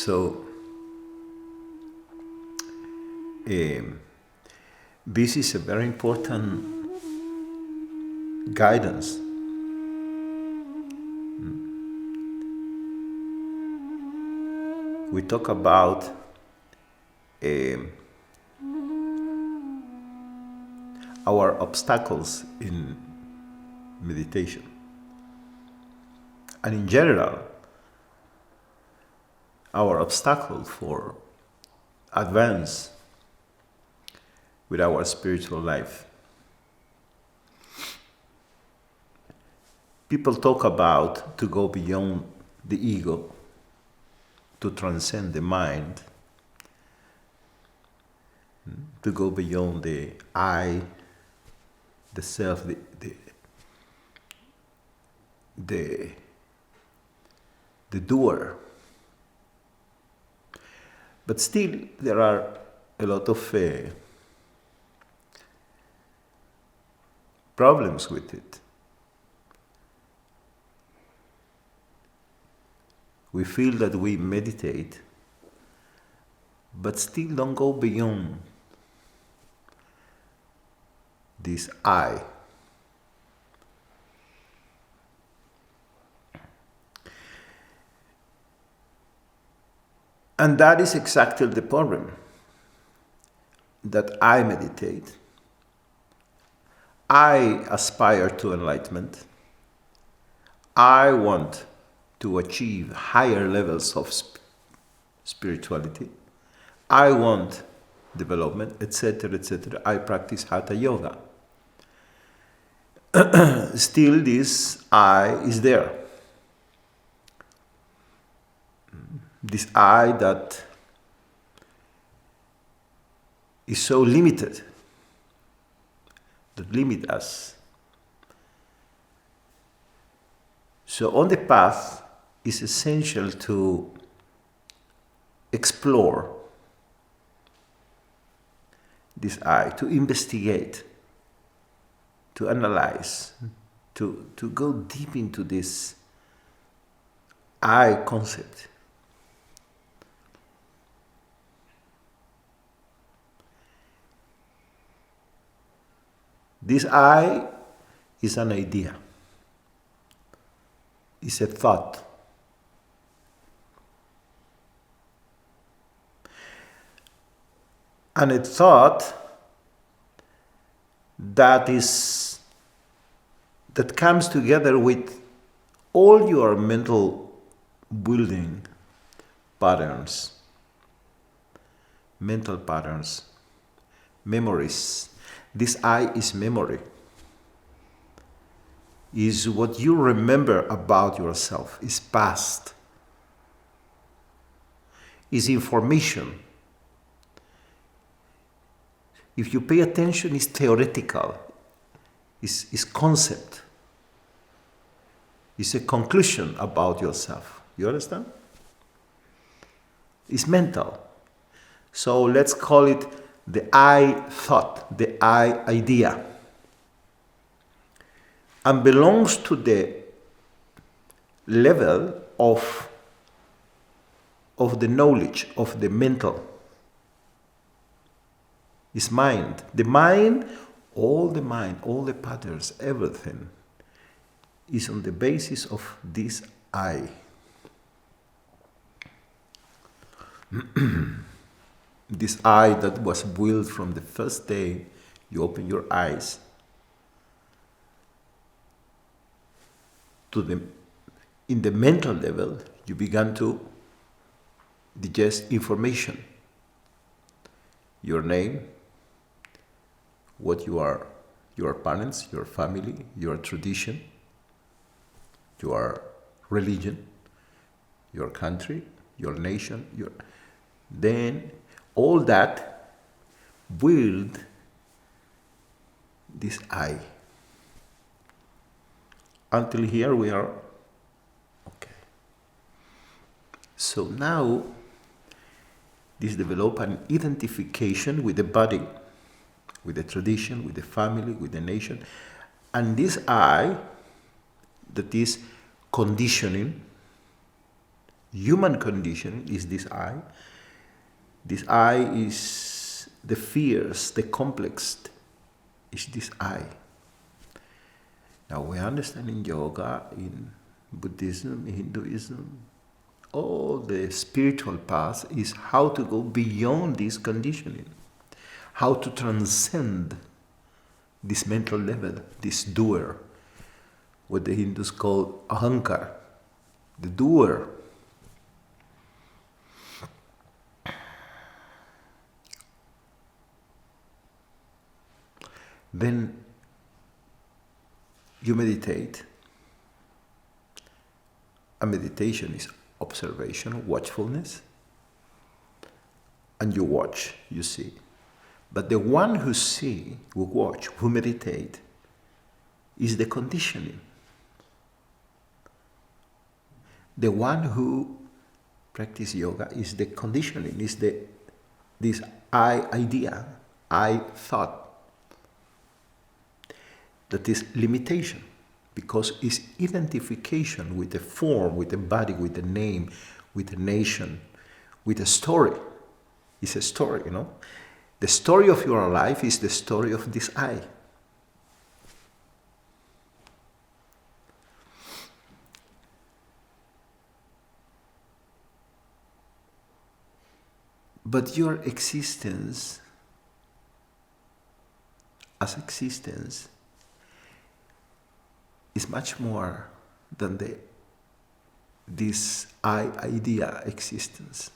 So this is a very important guidance. We talk about our obstacles in meditation. And in general, our obstacle for advance with our spiritual life. People talk about to go beyond the ego, to transcend the mind, to go beyond the I, the self, the doer. But still, there are a lot of problems with it. We feel that we meditate, but still don't go beyond this I. And that is exactly the problem. That I meditate, I aspire to enlightenment, I want to achieve higher levels of spirituality, I want development, etc., etc. I practice Hatha Yoga. Still, this I is there. This I that is so limited, that limit us. So on the path, it's essential to explore this I, to investigate, to analyze, to go deep into this I concept. This I is an idea, is a thought. And a thought that comes together with all your mental building patterns, mental patterns, memories. This I is memory, is what you remember about yourself, is past, is information. If you pay attention, it's theoretical, it's concept, it's a conclusion about yourself. You understand? It's mental. So let's call it the I thought, the I idea, and belongs to the level of the knowledge, of the mental. It's mind. The mind, all the patterns, everything is on the basis of this I. This I that was built from the first day you open your eyes in the mental level, you began to digest information. Your name, what you are, your parents, your family, your tradition, your religion, your country, your nation, then all that build this I. Until here we are okay. So now this develop an identification with the body, with the tradition, with the family, with the nation. And this I that is conditioning, human condition is this I. This I is the fears, the complex is this I. Now we understand in yoga, in Buddhism, in Hinduism, all the spiritual path is how to go beyond this conditioning, how to transcend this mental level, this doer, what the Hindus call ahankar, the doer. Then you meditate. A meditation is observation, watchfulness, and you watch, you see. But the one who see, who watch, who meditate, is the conditioning. The one who practice yoga is the conditioning, is this I idea, I thought. That is limitation, because it's identification with the form, with the body, with the name, with the nation, with a story. It's a story, you know. The story of your life is the story of this I. But your existence, as existence, is much more than this I idea existence.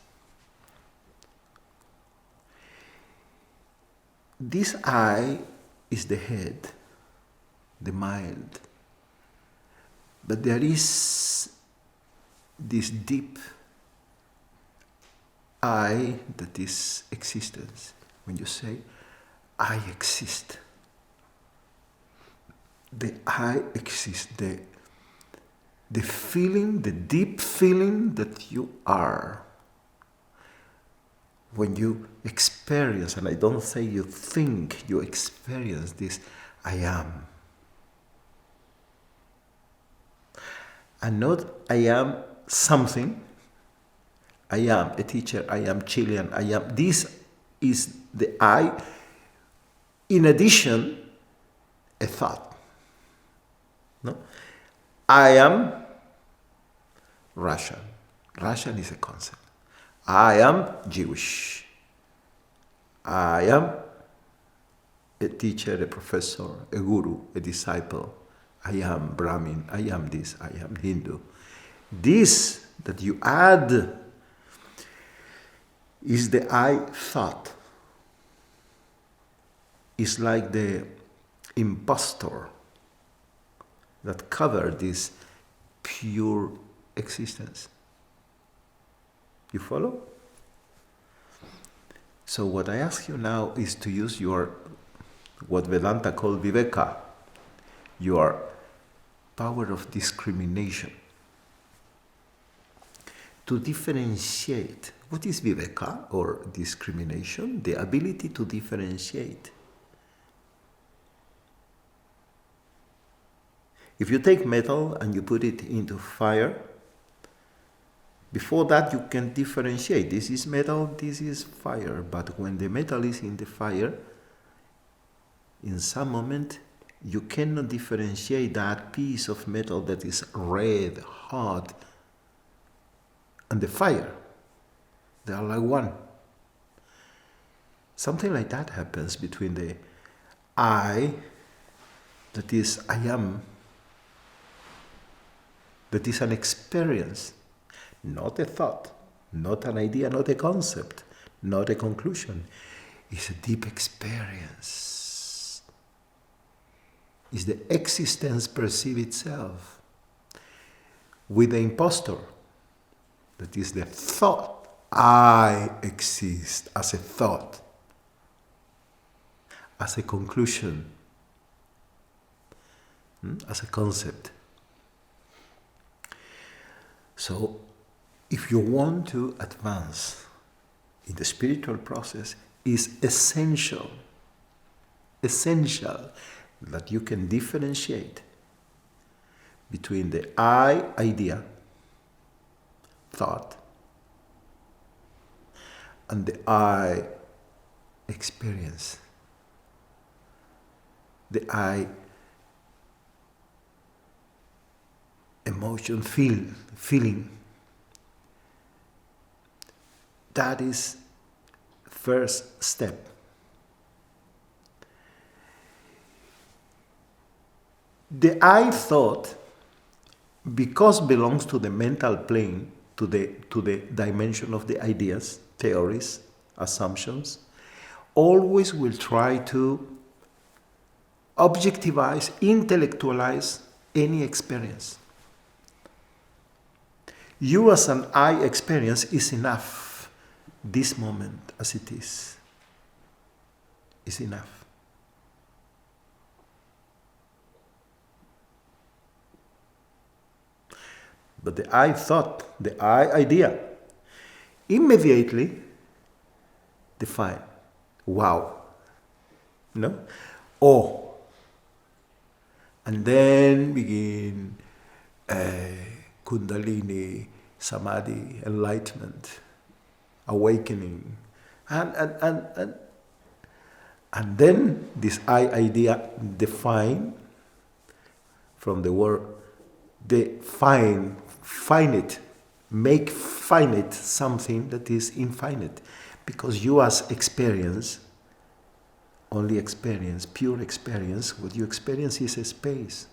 This I is the head, the mind. But there is this deep I that is existence. When you say, I exist. The I exist, the feeling, the deep feeling that you are. When you experience, and I don't say you think, you experience this, I am. And not I am something, I am a teacher, I am Chilean, I am. This is the I, in addition, a thought. No? I am Russian. Russian is a concept. I am Jewish. I am a teacher, a professor, a guru, a disciple. I am Brahmin. I am this. I am Hindu. This that you add is the I thought. It's like the impostor that cover this pure existence. You follow? So what I ask you now is to use your, what Vedanta called viveka, your power of discrimination, to differentiate. What is viveka or discrimination? The ability to differentiate. If you take metal and you put it into fire, before that you can differentiate. This is metal, this is fire. But when the metal is in the fire, in some moment, you cannot differentiate that piece of metal that is red, hot, and the fire. They are like one. Something like that happens between the I, that is I am, that is an experience, not a thought, not an idea, not a concept, not a conclusion. It's a deep experience. It's the existence perceive itself with the impostor, that is the thought. I exist as a thought, as a conclusion, as a concept. So, if you want to advance in the spiritual process, it's essential that you can differentiate between the I idea thought, and the I experience. The I emotion, feeling. That is first step. The I thought, because belongs to the mental plane, to the dimension of the ideas, theories, assumptions, always will try to objectivize, intellectualize any experience. You as an I experience is enough. This moment as it is enough. But the I thought, the I idea, immediately define. Wow. No? Oh. And then begin Kundalini, Samadhi, enlightenment, awakening. And then this I idea define from the word define, finite, make finite something that is infinite. Because you as experience, only experience, pure experience, what you experience is a space.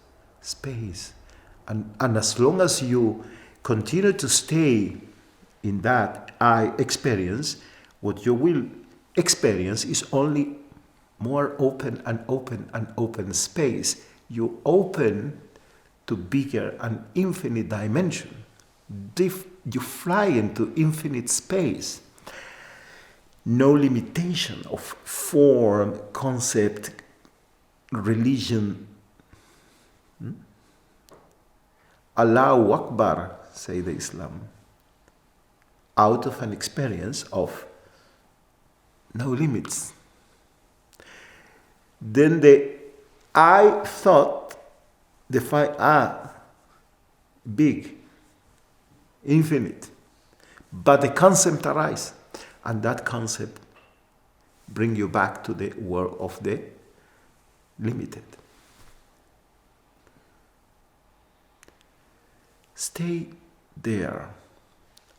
And as long as you continue to stay in that I experience, what you will experience is only more open and open and open space. You open to bigger and infinite dimension. You fly into infinite space. No limitation of form, concept, religion. Allahu Akbar, say the Islam, out of an experience of no limits. Then the I thought define big, infinite, but the concept arises, and that concept bring you back to the world of the limited. Stay there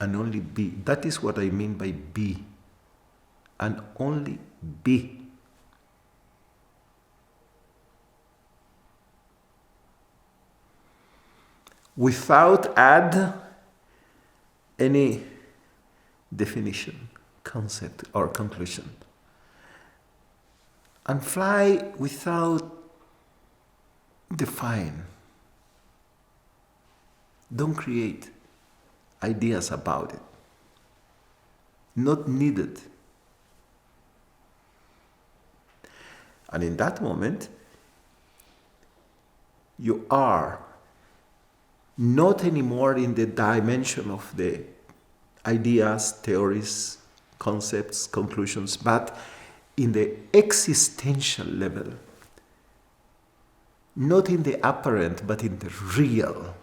and only be. That is what I mean by be, and only be. Without add any definition, concept, or conclusion. And fly without define. Don't create ideas about it. Not needed. And in that moment, you are not anymore in the dimension of the ideas, theories, concepts, conclusions, but in the existential level. Not in the apparent, but in the real,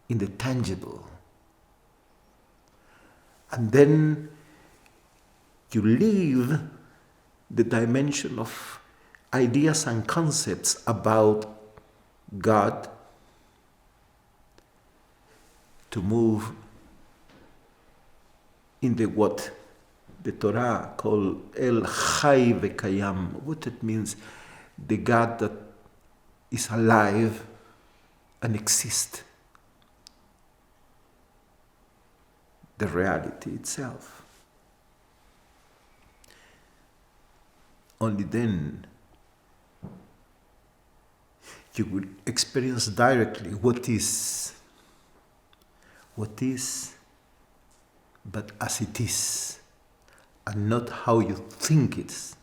in the tangible. And then you leave the dimension of ideas and concepts about God to move in the what the Torah call El Chai Vekayam. What it means, the God that is alive and exists. The reality itself. Only then you will experience directly what is, but as it is, and not how you think it is.